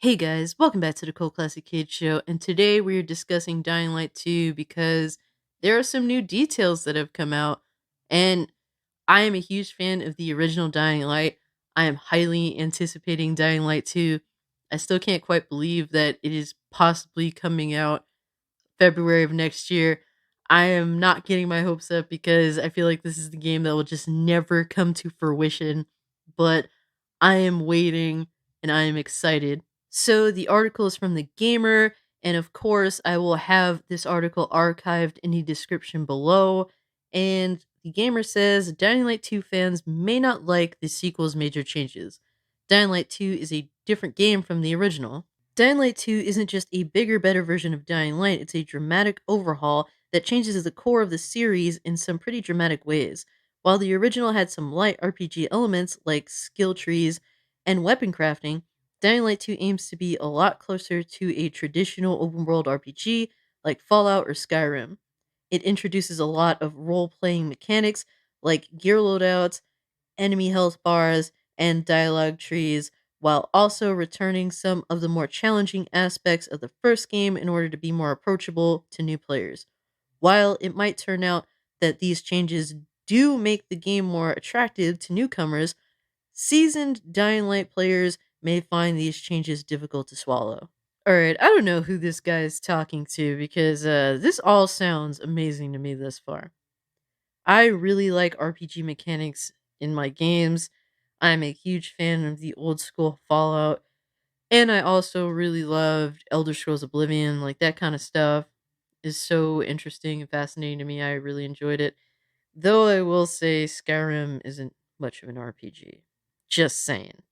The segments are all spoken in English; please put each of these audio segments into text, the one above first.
Hey guys, welcome back to the Cult Classic Kids Show, and today we are discussing Dying Light 2 because there are some new details that have come out, and I am a huge fan of the original Dying Light. I am highly anticipating Dying Light 2. I still can't quite believe that it is possibly coming out February of next year. I am not getting my hopes up because I feel like this is the game that will just never come to fruition, but I am waiting and I am excited. So the article is from The Gamer, and of course, I will have this article archived in the description below. And The Gamer says Dying Light 2 fans may not like the sequel's major changes. Dying Light 2 is a different game from the original. Dying Light 2 isn't just a bigger, better version of Dying Light, it's a dramatic overhaul that changes the core of the series in some pretty dramatic ways. While the original had some light RPG elements like skill trees and weapon crafting, Dying Light 2 aims to be a lot closer to a traditional open world RPG like Fallout or Skyrim. It introduces a lot of role playing mechanics like gear loadouts, enemy health bars, and dialogue trees, while also returning some of the more challenging aspects of the first game in order to be more approachable to new players. While it might turn out that these changes do make the game more attractive to newcomers, seasoned Dying Light players may find these changes difficult to swallow. Alright, I don't know who this guy is talking to because this all sounds amazing to me thus far. I really like RPG mechanics in my games. I'm a huge fan of the old school Fallout, and I also really loved Elder Scrolls Oblivion. Like that kind of stuff is so interesting and fascinating to me. I really enjoyed it. Though I will say Skyrim isn't much of an RPG. Just saying.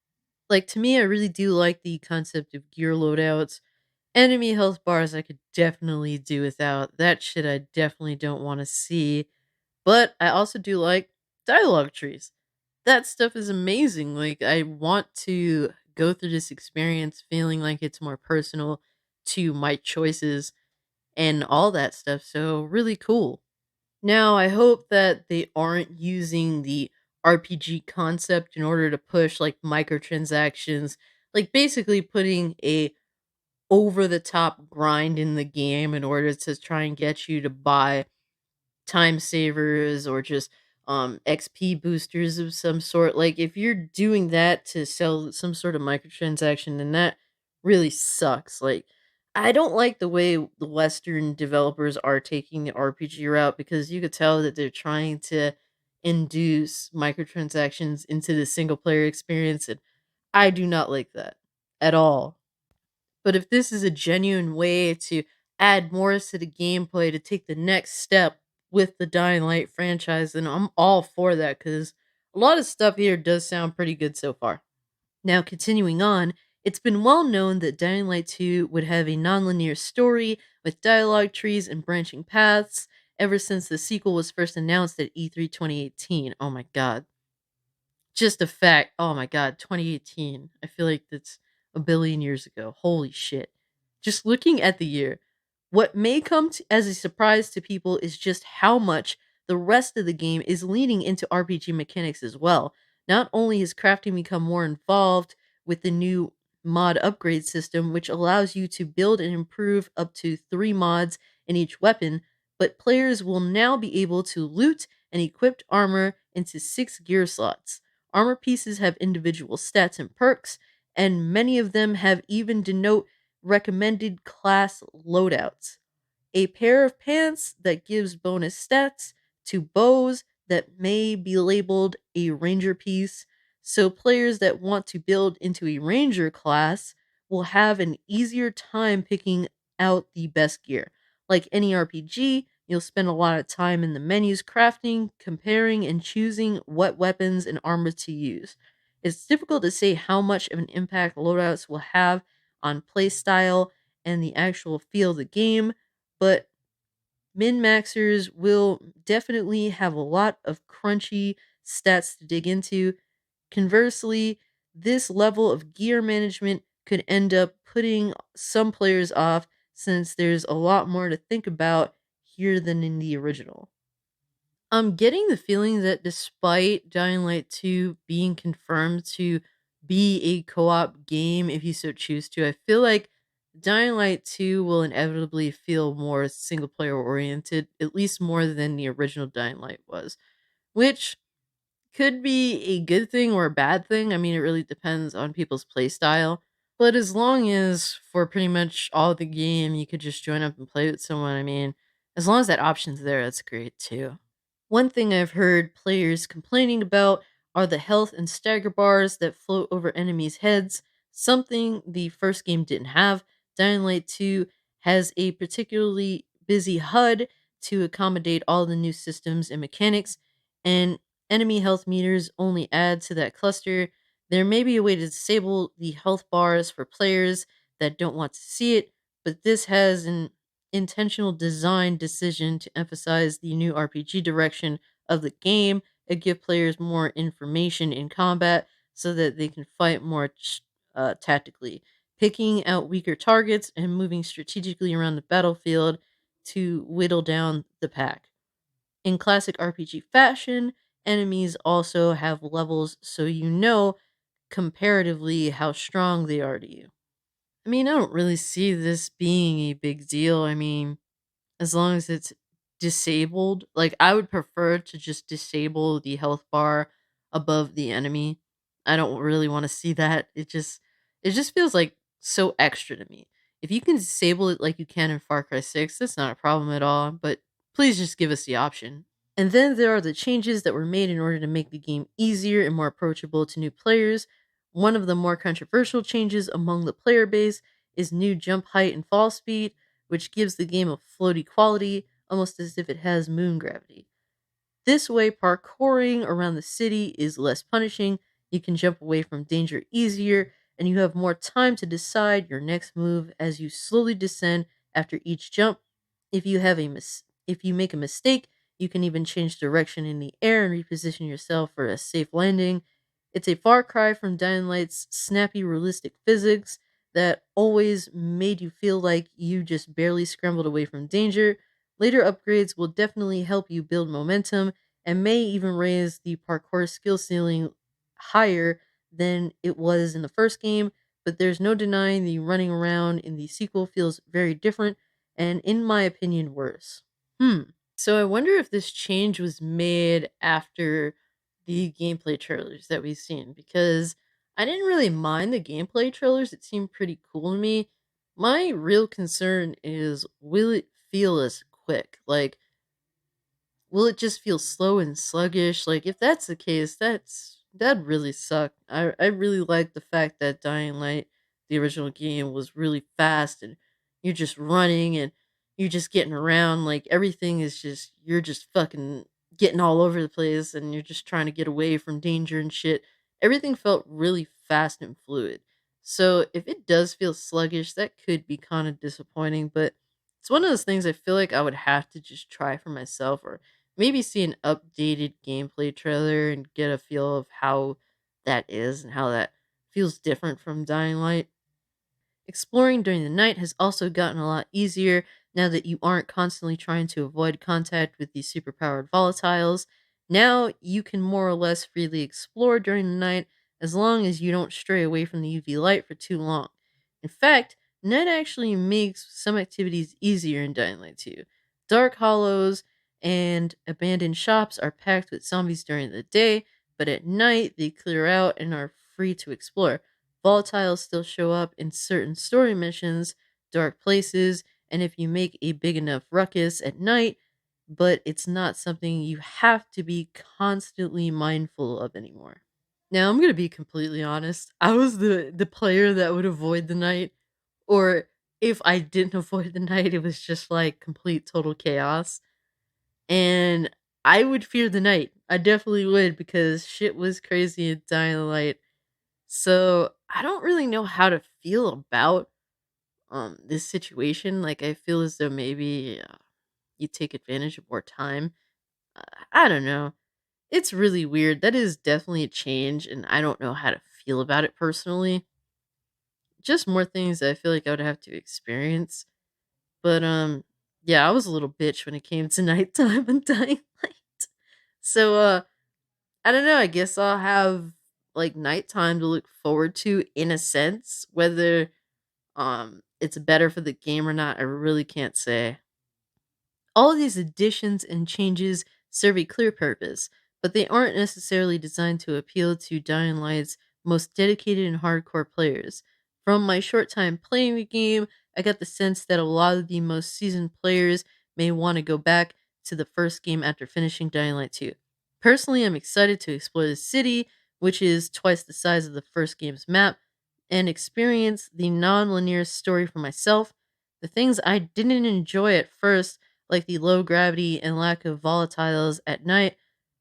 Like to me, I really do like the concept of gear loadouts. Enemy health bars I could definitely do without. That shit I definitely don't want to see, but I also do like dialogue trees. That stuff is amazing. Like, I want to go through this experience feeling like it's more personal to my choices and all that stuff. So, really cool. Now, I hope that they aren't using the RPG concept in order to push like microtransactions, like basically putting a over the top grind in the game in order to try and get you to buy time savers or just XP boosters of some sort. Like if you're doing that to sell some sort of microtransaction, then that really sucks. Like I don't like the way the Western developers are taking the RPG route because you could tell that they're trying to induce microtransactions into the single player experience, and I do not like that at all. But if this is a genuine way to add more to the gameplay to take the next step with the Dying Light franchise, then I'm all for that because a lot of stuff here does sound pretty good so far. Now, continuing on, it's been well known that Dying Light 2 would have a nonlinear story with dialogue trees and branching paths ever since the sequel was first announced at E3 2018. Oh my god. Just a fact. Oh my god, 2018. I feel like that's a billion years ago. Holy shit. Just looking at the year, what may come as a surprise to people is just how much the rest of the game is leaning into RPG mechanics as well. Not only has crafting become more involved with the new mod upgrade system, which allows you to build and improve up to 3 mods in each weapon, but players will now be able to loot and equip armor into 6 gear slots. Armor pieces have individual stats and perks, and many of them have even denote recommended class loadouts. A pair of pants that gives bonus stats to bows that may be labeled a ranger piece, so players that want to build into a ranger class will have an easier time picking out the best gear. Like any RPG, you'll spend a lot of time in the menus crafting, comparing, and choosing what weapons and armor to use. It's difficult to say how much of an impact loadouts will have on playstyle and the actual feel of the game, but min maxers will definitely have a lot of crunchy stats to dig into. Conversely, this level of gear management could end up putting some players off since there's a lot more to think about here than in the original. I'm getting the feeling that despite Dying Light 2 being confirmed to be a co-op game if you so choose to. I feel like Dying Light 2 will inevitably feel more single player oriented, at least more than the original Dying Light was, which could be a good thing or a bad thing. I mean, it really depends on people's play style. But as long as for pretty much all the game you could just join up and play with someone, I mean, as long as that option's there, that's great too. One thing I've heard players complaining about are the health and stagger bars that float over enemies' heads, something the first game didn't have. Dying Light 2 has a particularly busy HUD to accommodate all the new systems and mechanics, and enemy health meters only add to that cluster. There may be a way to disable the health bars for players that don't want to see it, but this has an intentional design decision to emphasize the new RPG direction of the game and give players more information in combat so that they can fight more tactically, picking out weaker targets and moving strategically around the battlefield to whittle down the pack. In classic RPG fashion, enemies also have levels so you know comparatively how strong they are to you. I mean, I don't really see this being a big deal. I mean, as long as it's disabled, like, I would prefer to just disable the health bar above the enemy. I don't really wanna see that. It just feels, like, so extra to me. If you can disable it like you can in Far Cry 6, that's not a problem at all, but please just give us the option. And then there are the changes that were made in order to make the game easier and more approachable to new players. One of the more controversial changes among the player base is new jump height and fall speed, which gives the game a floaty quality, almost as if it has moon gravity. This way, parkouring around the city is less punishing, you can jump away from danger easier, and you have more time to decide your next move as you slowly descend after each jump. If you make a mistake, you can even change direction in the air and reposition yourself for a safe landing. It's a far cry from Dying Light's snappy, realistic physics that always made you feel like you just barely scrambled away from danger. Later upgrades will definitely help you build momentum and may even raise the parkour skill ceiling higher than it was in the first game, but there's no denying the running around in the sequel feels very different and, in my opinion, worse. Hmm. So I wonder if this change was made after the gameplay trailers that we've seen because I didn't really mind the gameplay trailers. It seemed pretty cool to me. My real concern is, will it feel as quick? Like, will it just feel slow and sluggish? Like, if that's the case, that'd really suck. I really like the fact that Dying Light, the original game, was really fast and you're just running and you're just getting around. Like, everything is just, you're just fucking getting all over the place and you're just trying to get away from danger and shit. Everything felt really fast and fluid. So if it does feel sluggish, that could be kind of disappointing, but it's one of those things I feel like I would have to just try for myself, or maybe see an updated gameplay trailer and get a feel of how that is and how that feels different from Dying Light. Exploring during the night has also gotten a lot easier now that you aren't constantly trying to avoid contact with these superpowered volatiles. Now you can more or less freely explore during the night as long as you don't stray away from the UV light for too long. In fact, night actually makes some activities easier in Dying Light 2. Dark hollows and abandoned shops are packed with zombies during the day, but at night they clear out and are free to explore. Volatiles still show up in certain story missions, dark places, and if you make a big enough ruckus at night, but it's not something you have to be constantly mindful of anymore. Now, I'm going to be completely honest. I was the player that would avoid the night, or if I didn't avoid the night, it was just like complete total chaos. And I would fear the night. I definitely would because shit was crazy in Dying Light. So, I don't really know how to feel about, this situation. Like, I feel as though maybe, you take advantage of more time. Uh, I don't know. It's really weird. That is definitely a change, and I don't know how to feel about it personally. Just more things that I feel like I would have to experience. But, yeah, I was a little bitch when it came to nighttime and Dying Light. So, I don't know, I guess I'll have, like nighttime to look forward to in a sense. Whether it's better for the game or not, I really can't say. All of these additions and changes serve a clear purpose, but they aren't necessarily designed to appeal to Dying Light's most dedicated and hardcore players. From my short time playing the game, I got the sense that a lot of the most seasoned players may want to go back to the first game after finishing Dying Light 2. Personally, I'm excited to explore the city, which is twice the size of the first game's map, and experience the non linear story for myself. The things I didn't enjoy at first, like the low gravity and lack of volatiles at night,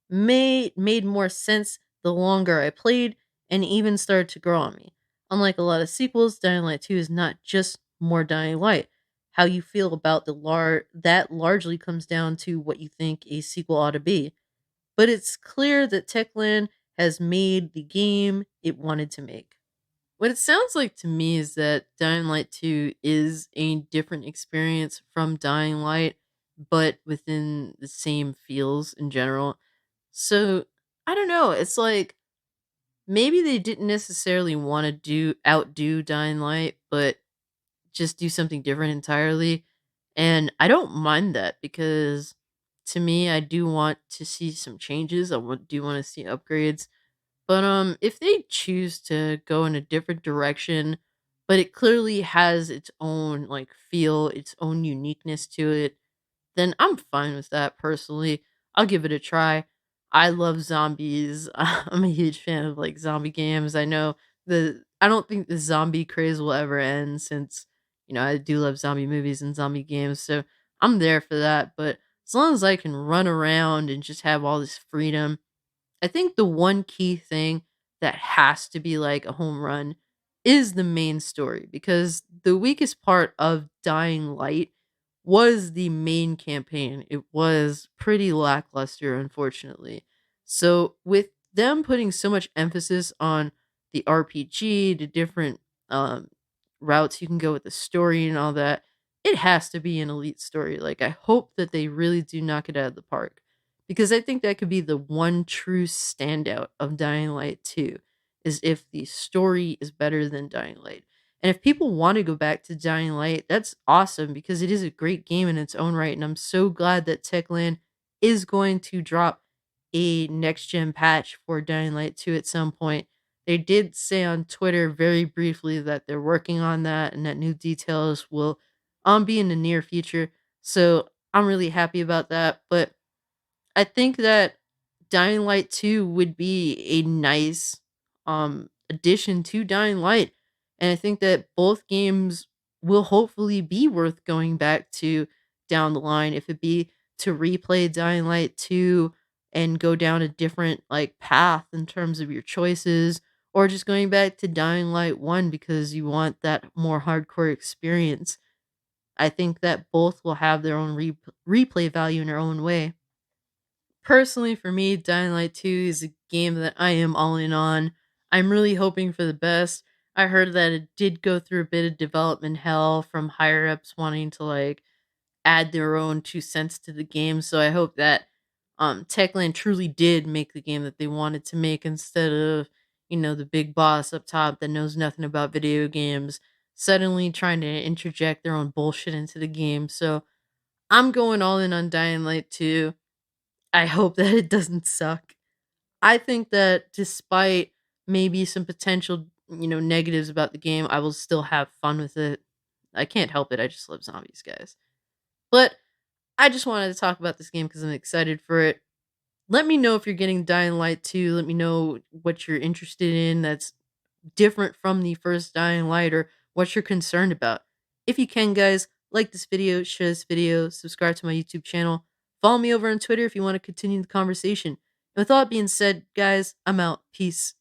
made more sense the longer I played and even started to grow on me. Unlike a lot of sequels, Dying Light 2 is not just more Dying Light. How you feel about that largely comes down to what you think a sequel ought to be. But it's clear that Techland has made the game it wanted to make. What it sounds like to me is that Dying Light 2 is a different experience from Dying Light, but within the same feels in general. So, I don't know. It's like maybe they didn't necessarily want to outdo Dying Light, but just do something different entirely. And I don't mind that because to me, I do want to see some changes. Do want to see upgrades, but if they choose to go in a different direction, but it clearly has its own like feel, its own uniqueness to it, then I'm fine with that personally. I'll give it a try. I love zombies. I'm a huge fan of like zombie games. I don't think the zombie craze will ever end since, I do love zombie movies and zombie games. So I'm there for that, but as long as I can run around and just have all this freedom, I think the one key thing that has to be like a home run is the main story because the weakest part of Dying Light was the main campaign. It was pretty lackluster, unfortunately. So, with them putting so much emphasis on the RPG, the different um, routes you can go with the story and all that, it has to be an elite story. Like, I hope that they really do knock it out of the park because I think that could be the one true standout of Dying Light 2 is if the story is better than Dying Light. And if people want to go back to Dying Light, that's awesome because it is a great game in its own right. And I'm so glad that Techland is going to drop a next gen patch for Dying Light 2 at some point. They did say on Twitter very briefly that they're working on that and that new details will be in the near future. So I'm really happy about that. But I think that Dying Light 2 would be a nice addition to Dying Light. And I think that both games will hopefully be worth going back to down the line if it be to replay Dying Light 2 and go down a different like path in terms of your choices or just going back to Dying Light 1 because you want that more hardcore experience. I think that both will have their own replay value in their own way. Personally, for me, Dying Light 2 is a game that I am all in on. I'm really hoping for the best. I heard that it did go through a bit of development hell from higher ups wanting to like add their own 2 cents to the game. So I hope that Techland truly did make the game that they wanted to make instead of, the big boss up top that knows nothing about video games suddenly trying to interject their own bullshit into the game. So I'm going all in on Dying Light 2. I hope that it doesn't suck. I think that despite maybe some potential, negatives about the game, I will still have fun with it. I can't help it. I just love zombies, guys. But I just wanted to talk about this game because I'm excited for it. Let me know if you're getting Dying Light 2. Let me know what you're interested in that's different from the first Dying Light or what you're concerned about. If you can, guys, like this video, share this video, subscribe to my YouTube channel, follow me over on Twitter if you want to continue the conversation. And with all that being said, guys, I'm out. Peace.